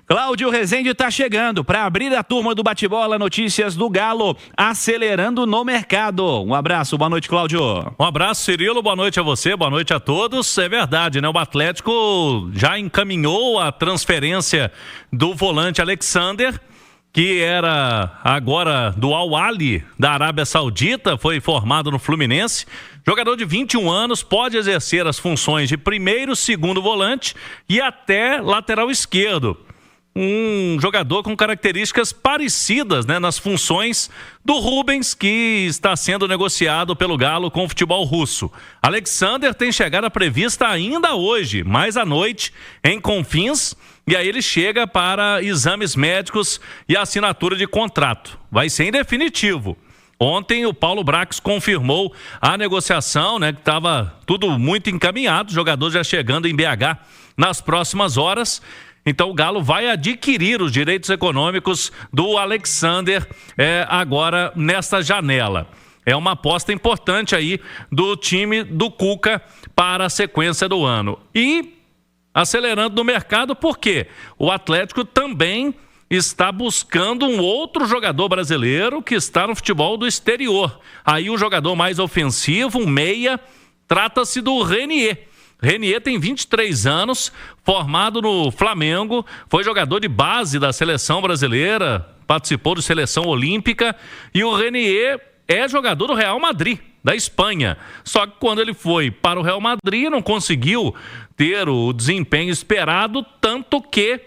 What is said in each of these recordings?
Cláudio Rezende está chegando para abrir a turma do Bate-Bola, notícias do Galo acelerando no mercado. Um abraço, boa noite, Cláudio. Um abraço, Cirilo, boa noite a você, boa noite a todos. É verdade, né? O Atlético já encaminhou a transferência do volante Alexander, que era agora do Al-Ahly da Arábia Saudita, foi formado no Fluminense. Jogador de 21 anos, pode exercer as funções de primeiro, segundo volante e até lateral esquerdo. Um jogador com características parecidas, né, nas funções do Rubens, que está sendo negociado pelo Galo com o futebol russo. Alexander tem chegada prevista ainda hoje, mais à noite, em Confins, e aí ele chega para exames médicos e assinatura de contrato. Vai ser em definitivo. Ontem o Paulo Brax confirmou a negociação, né, que estava tudo muito encaminhado, o jogador já chegando em BH nas próximas horas. Então o Galo vai adquirir os direitos econômicos do Alexander agora nesta janela. É uma aposta importante aí do time do Cuca para a sequência do ano. E acelerando no mercado, porque o Atlético também está buscando um outro jogador brasileiro que está no futebol do exterior. Aí um jogador mais ofensivo, um meia, trata-se do Renier. Renier tem 23 anos, formado no Flamengo, foi jogador de base da seleção brasileira, participou de seleção olímpica, e o Renier é jogador do Real Madrid, da Espanha. Só que quando ele foi para o Real Madrid, não conseguiu ter o desempenho esperado, tanto que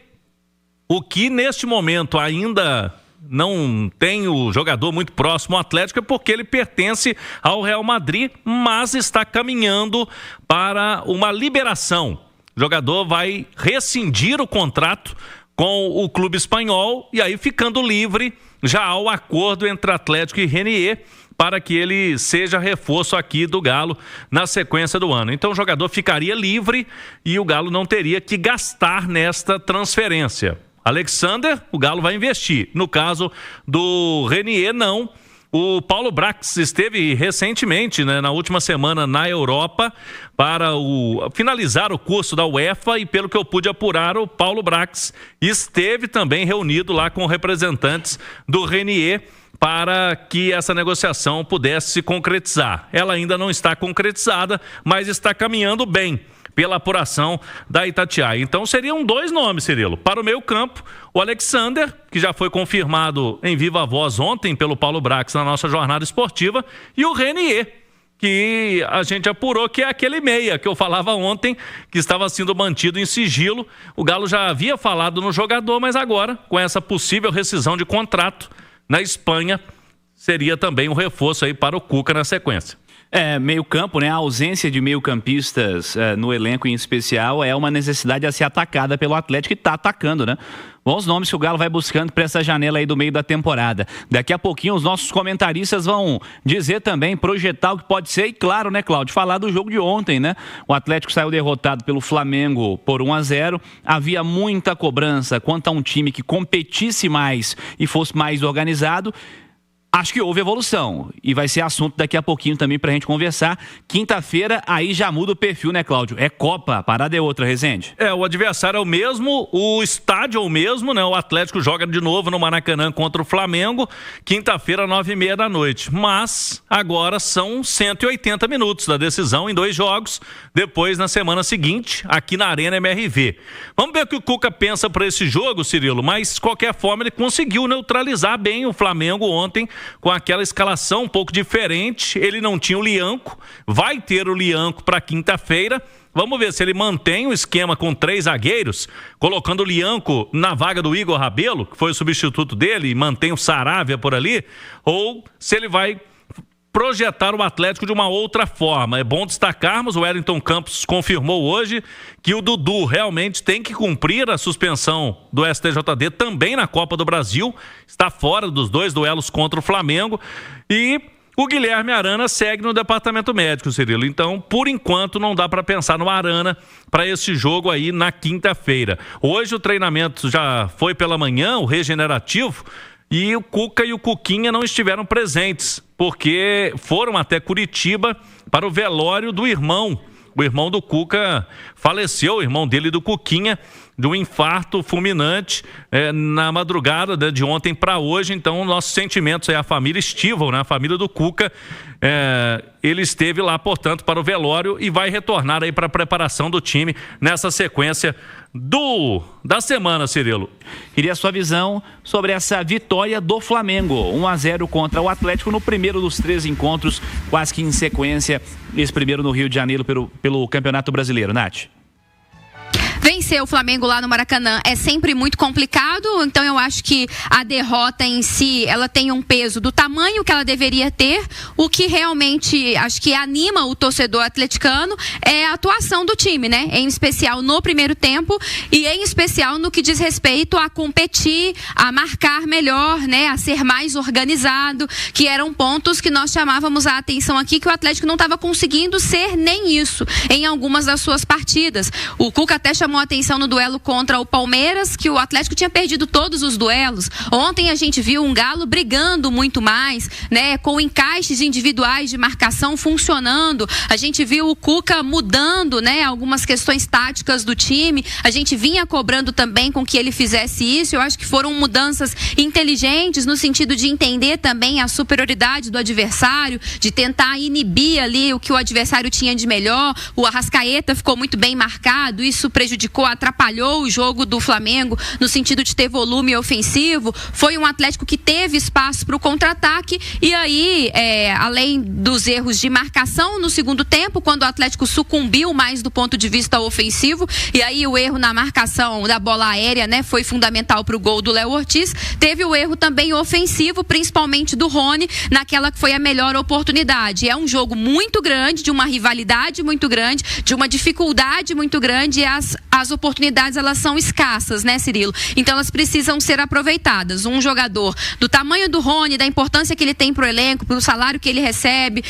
o que neste momento ainda não tem o jogador muito próximo ao Atlético é porque ele pertence ao Real Madrid, mas está caminhando para uma liberação. O jogador vai rescindir o contrato com o clube espanhol e aí ficando livre já há o acordo entre Atlético e Renier para que ele seja reforço aqui do Galo na sequência do ano. Então o jogador ficaria livre e o Galo não teria que gastar nesta transferência. Alexander, o Galo vai investir. No caso do Renier, não. O Paulo Brax esteve recentemente, né, na última semana na Europa para finalizar o curso da UEFA e pelo que eu pude apurar, o Paulo Brax esteve também reunido lá com representantes do Renier para que essa negociação pudesse se concretizar. Ela ainda não está concretizada, mas está caminhando bem pela apuração da Itatiaia. Então seriam dois nomes, Cirilo. Para o meio campo, o Alexander, que já foi confirmado em viva voz ontem pelo Paulo Brax na nossa jornada esportiva, e o Renier, que a gente apurou que é aquele meia que eu falava ontem, que estava sendo mantido em sigilo. O Galo já havia falado no jogador, mas agora, com essa possível rescisão de contrato na Espanha, seria também um reforço aí para o Cuca na sequência. Meio campo, né? A ausência de meio-campistas no elenco em especial é uma necessidade a ser atacada pelo Atlético, e está atacando, né? Bons nomes que o Galo vai buscando para essa janela aí do meio da temporada. Daqui a pouquinho os nossos comentaristas vão dizer também, projetar o que pode ser, e claro, né, Cláudio, falar do jogo de ontem, né? O Atlético saiu derrotado pelo Flamengo por 1-0. Havia muita cobrança quanto a um time que competisse mais e fosse mais organizado. Acho que houve evolução e vai ser assunto daqui a pouquinho também pra gente conversar. Quinta-feira, aí já muda o perfil, né, Cláudio? É Copa, a parada é outra, Rezende. O adversário é o mesmo, o estádio é o mesmo, né? O Atlético joga de novo no Maracanã contra o Flamengo, quinta-feira, 9h30 da noite. Mas agora são 180 minutos da decisão em 2 jogos, depois na semana seguinte, aqui na Arena MRV. Vamos ver o que o Cuca pensa para esse jogo, Cirilo, mas de qualquer forma ele conseguiu neutralizar bem o Flamengo ontem, com aquela escalação um pouco diferente. Ele não tinha o Lianco, vai ter o Lianco para quinta-feira. Vamos ver se ele mantém o esquema com 3 zagueiros, colocando o Lianco na vaga do Igor Rabelo, que foi o substituto dele, e mantém o Saravia por ali, ou se ele vai projetar o Atlético de uma outra forma. É bom destacarmos, o Wellington Campos confirmou hoje que o Dudu realmente tem que cumprir a suspensão do STJD também na Copa do Brasil, está fora dos 2 duelos contra o Flamengo, e o Guilherme Arana segue no departamento médico, Cirilo. Então, por enquanto, não dá para pensar no Arana para esse jogo aí na quinta-feira. Hoje o treinamento já foi pela manhã, o regenerativo, e o Cuca e o Cuquinha não estiveram presentes, porque foram até Curitiba para o velório do irmão. O irmão do Cuca faleceu, o irmão dele do Cuquinha, de um infarto fulminante na madrugada, né, de ontem para hoje. Então, nossos sentimentos aí, a família Estíval, né, a família do Cuca, ele esteve lá, portanto, para o velório e vai retornar aí para a preparação do time nessa sequência da semana, Cirilo. Queria a sua visão sobre essa vitória do Flamengo, 1-0 contra o Atlético no primeiro dos 3 encontros, quase que em sequência, esse primeiro no Rio de Janeiro pelo Campeonato Brasileiro. Nath? Vencer o Flamengo lá no Maracanã é sempre muito complicado, então eu acho que a derrota em si, ela tem um peso do tamanho que ela deveria ter. O que realmente acho que anima o torcedor atleticano é a atuação do time, né? Em especial no primeiro tempo e em especial no que diz respeito a competir, a marcar melhor, né? A ser mais organizado, que eram pontos que nós chamávamos a atenção aqui, que o Atlético não estava conseguindo ser nem isso em algumas das suas partidas. O Cuca até chamou a atenção no duelo contra o Palmeiras, que o Atlético tinha perdido todos os duelos. Ontem a gente viu um Galo brigando muito mais, né, com encaixes individuais de marcação funcionando. A gente viu o Cuca mudando, né, algumas questões táticas do time. A gente vinha cobrando também com que ele fizesse isso. Eu acho que foram mudanças inteligentes no sentido de entender também a superioridade do adversário, de tentar inibir ali o que o adversário tinha de melhor. O Arrascaeta ficou muito bem marcado, isso prejudicou, atrapalhou o jogo do Flamengo no sentido de ter volume ofensivo. Foi um Atlético que teve espaço para o contra-ataque e aí, além dos erros de marcação no segundo tempo, quando o Atlético sucumbiu mais do ponto de vista ofensivo, e aí o erro na marcação da bola aérea, né, foi fundamental para o gol do Léo Ortiz. Teve o erro também ofensivo, principalmente do Rony, naquela que foi a melhor oportunidade. É um jogo muito grande, de uma rivalidade muito grande, de uma dificuldade muito grande, e as oportunidades, elas são escassas, né, Cirilo? Então elas precisam ser aproveitadas. Um jogador do tamanho do Rony, da importância que ele tem pro elenco, pro salário que ele recebe,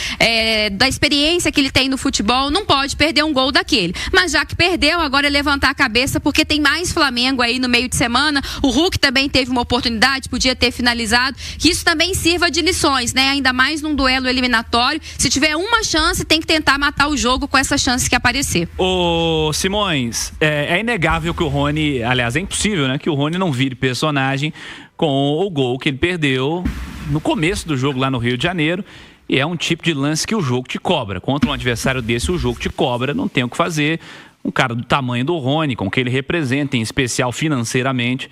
da experiência que ele tem no futebol, não pode perder um gol daquele. Mas já que perdeu, agora é levantar a cabeça, porque tem mais Flamengo aí no meio de semana. O Hulk também teve uma oportunidade, podia ter finalizado. Que isso também sirva de lições, né? Ainda mais num duelo eliminatório. Se tiver uma chance, tem que tentar matar o jogo com essa chance que aparecer. Ô, Simões, é inegável que o Rony, aliás, é impossível, né, que o Rony não vire personagem com o gol que ele perdeu no começo do jogo lá no Rio de Janeiro. E é um tipo de lance que o jogo te cobra. Contra um adversário desse, o jogo te cobra, não tem o que fazer. Um cara do tamanho do Rony, com o que ele representa, em especial financeiramente,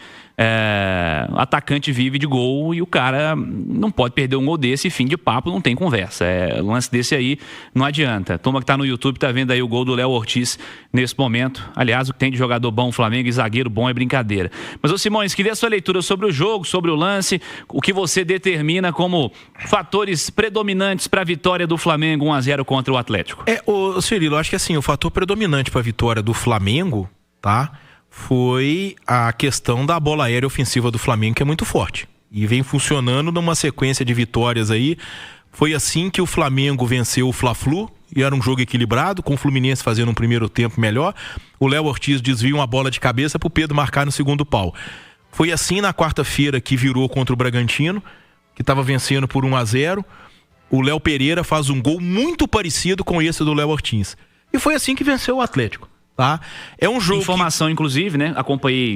atacante vive de gol e o cara não pode perder um gol desse, fim de papo, não tem conversa. Lance desse aí não adianta. Turma que tá no YouTube tá vendo aí o gol do Léo Ortiz nesse momento. Aliás, o que tem de jogador bom, Flamengo, e zagueiro bom é brincadeira. Mas, ô Simões, queria a sua leitura sobre o jogo, sobre o lance, o que você determina como fatores predominantes para a vitória do Flamengo 1-0 contra o Atlético. Ô Cirilo, acho que assim, o fator predominante para a vitória do Flamengo, tá? Foi a questão da bola aérea ofensiva do Flamengo, que é muito forte. E vem funcionando numa sequência de vitórias aí. Foi assim que o Flamengo venceu o Fla-Flu, e era um jogo equilibrado, com o Fluminense fazendo um primeiro tempo melhor. O Léo Ortiz desvia uma bola de cabeça para o Pedro marcar no segundo pau. Foi assim na quarta-feira que virou contra o Bragantino, que estava vencendo por 1-0. O Léo Pereira faz um gol muito parecido com esse do Léo Ortiz. E foi assim que venceu o Atlético. Tá? É um jogo. Informação, inclusive, né?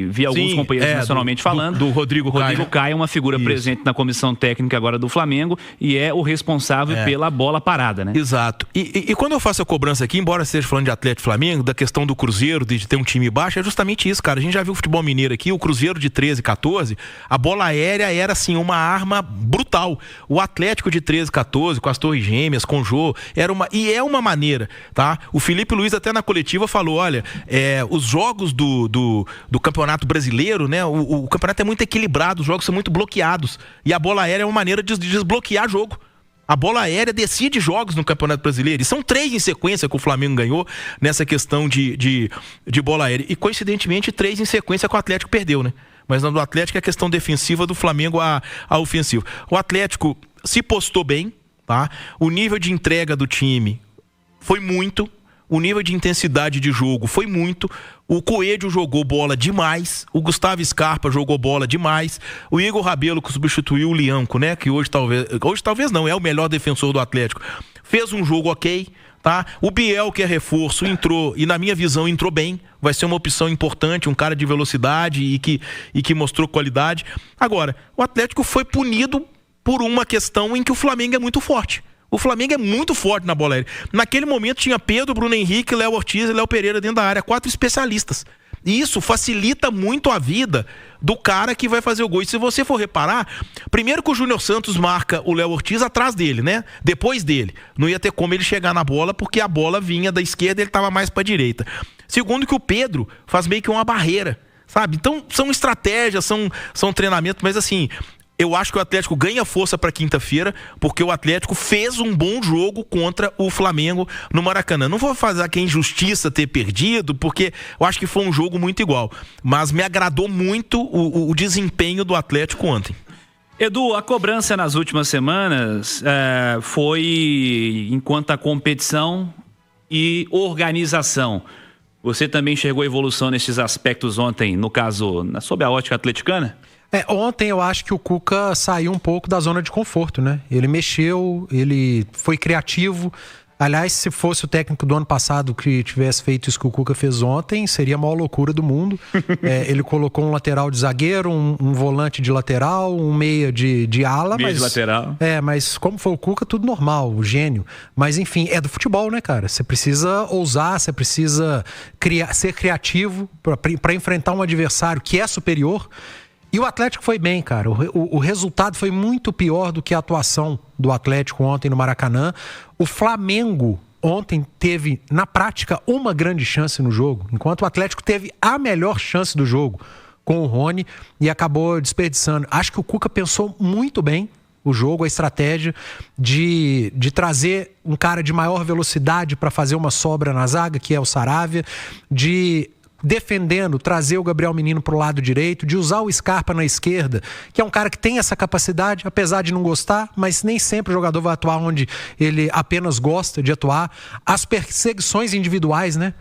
Vi alguns companheiros nacionalmente falando. Do Rodrigo Caio. Rodrigo Caio é uma figura presente na comissão técnica agora do Flamengo e é o responsável pela bola parada, né? Exato. E quando eu faço a cobrança aqui, embora esteja falando de Atlético e Flamengo, da questão do Cruzeiro, de ter um time baixo, é justamente isso, cara. A gente já viu o futebol mineiro aqui, o Cruzeiro de 13, 14, a bola aérea era, assim, uma arma brutal. O Atlético de 13, 14, com as Torres Gêmeas, com o Jô, é uma maneira, tá? O Felipe Luiz até na coletiva falou, olha, os jogos do Campeonato Brasileiro, né? O campeonato é muito equilibrado, os jogos são muito bloqueados. E a bola aérea é uma maneira de desbloquear jogo. A bola aérea decide jogos no Campeonato Brasileiro. E são 3 em sequência que o Flamengo ganhou nessa questão de bola aérea. E, coincidentemente, 3 em sequência que o Atlético perdeu, né? Mas no do Atlético é a questão defensiva, do Flamengo a ofensiva. O Atlético se postou bem, tá? O nível de entrega do time foi muito. O nível de intensidade de jogo foi muito. O Coelho jogou bola demais. O Gustavo Scarpa jogou bola demais. O Igor Rabelo, que substituiu o Lianco, né? Que hoje talvez não, é o melhor defensor do Atlético. Fez um jogo ok, Tá? O Biel, que é reforço, entrou, e na minha visão entrou bem, vai ser uma opção importante, um cara de velocidade e que mostrou qualidade. Agora, o Atlético foi punido por uma questão em que o Flamengo é muito forte. O Flamengo é muito forte na bola aérea. Naquele momento tinha Pedro, Bruno Henrique, Léo Ortiz e Léo Pereira dentro da área, 4 especialistas. E isso facilita muito a vida do cara que vai fazer o gol. E se você for reparar, primeiro que o Júnior Santos marca o Léo Ortiz atrás dele, né? Depois dele. Não ia ter como ele chegar na bola, porque a bola vinha da esquerda e ele estava mais para a direita. Segundo que o Pedro faz meio que uma barreira, sabe? Então são estratégias, são treinamentos, mas assim... Eu acho que o Atlético ganha força para quinta-feira, porque o Atlético fez um bom jogo contra o Flamengo no Maracanã. Não vou fazer aqui a injustiça ter perdido, porque eu acho que foi um jogo muito igual. Mas me agradou muito o desempenho do Atlético ontem. Edu, a cobrança nas últimas semanas foi enquanto a competição e organização. Você também enxergou evolução nesses aspectos ontem, no caso, sob a ótica atleticana? Ontem eu acho que o Cuca saiu um pouco da zona de conforto, né? Ele mexeu, ele foi criativo. Aliás, se fosse o técnico do ano passado que tivesse feito isso que o Cuca fez ontem, seria a maior loucura do mundo. Ele colocou um lateral de zagueiro, um volante de lateral, um meia de ala. Meia de lateral. Mas como foi o Cuca, tudo normal, o gênio. Mas enfim, é do futebol, né, cara? Você precisa ousar, você precisa ser criativo para enfrentar um adversário que é superior. E o Atlético foi bem, cara. O resultado foi muito pior do que a atuação do Atlético ontem no Maracanã. O Flamengo ontem teve, na prática, uma grande chance no jogo, enquanto o Atlético teve a melhor chance do jogo com o Rony e acabou desperdiçando. Acho que o Cuca pensou muito bem o jogo, a estratégia de trazer um cara de maior velocidade para fazer uma sobra na zaga, que é o Saravia, defendendo, trazer o Gabriel Menino para o lado direito, de usar o Scarpa na esquerda, que é um cara que tem essa capacidade, apesar de não gostar, mas nem sempre o jogador vai atuar onde ele apenas gosta de atuar. As perseguições individuais, né?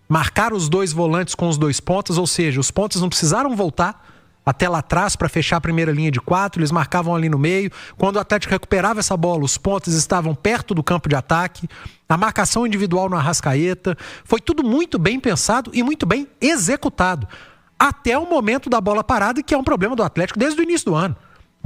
Marcar os 2 volantes com os 2 pontas, ou seja, os pontas não precisaram voltar até lá atrás para fechar a primeira linha de 4, eles marcavam ali no meio. Quando o Atlético recuperava essa bola, os pontas estavam perto do campo de ataque. A marcação individual no Arrascaeta. Foi tudo muito bem pensado e muito bem executado. Até o momento da bola parada, que é um problema do Atlético desde o início do ano.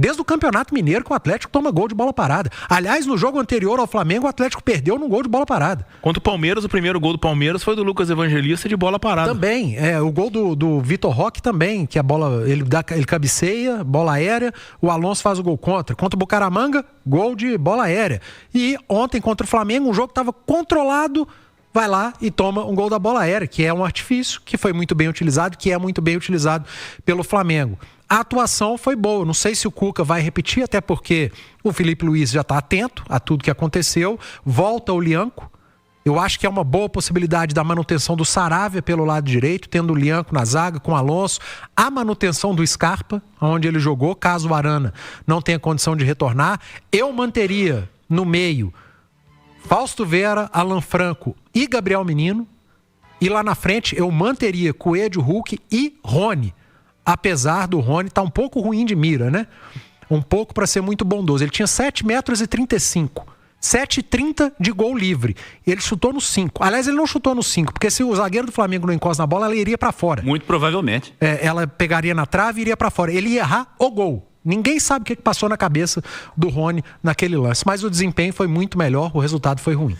Desde o Campeonato Mineiro que o Atlético toma gol de bola parada. Aliás, no jogo anterior ao Flamengo, o Atlético perdeu num gol de bola parada. Contra o Palmeiras, o primeiro gol do Palmeiras foi do Lucas Evangelista de bola parada. Também, o gol do Vitor Roque também, que a bola, ele cabeceia, bola aérea, o Alonso faz o gol contra. Contra o Bucaramanga, gol de bola aérea. E ontem contra o Flamengo, um jogo que estava controlado, vai lá e toma um gol da bola aérea, que é um artifício que foi muito bem utilizado, que é muito bem utilizado pelo Flamengo. A atuação foi boa, não sei se o Cuca vai repetir, até porque o Felipe Luiz já está atento a tudo que aconteceu, volta o Lianco. Eu acho que é uma boa possibilidade da manutenção do Saravia pelo lado direito, tendo o Lianco na zaga com o Alonso, a manutenção do Scarpa, onde ele jogou, caso o Arana não tenha condição de retornar. Eu manteria no meio Fausto Vera, Alan Franco e Gabriel Menino, e lá na frente eu manteria Coelho, Hulk e Rony. Apesar do Rony estar um pouco ruim de mira, né? Um pouco para ser muito bondoso. Ele tinha 7,35 metros. 7,30 de gol livre. Ele chutou no 5. Aliás, ele não chutou no 5, porque se o zagueiro do Flamengo não encosta na bola, ela iria para fora. Muito provavelmente. Ela pegaria na trave e iria para fora. Ele ia errar o gol. Ninguém sabe o que passou na cabeça do Rony naquele lance. Mas o desempenho foi muito melhor, o resultado foi ruim.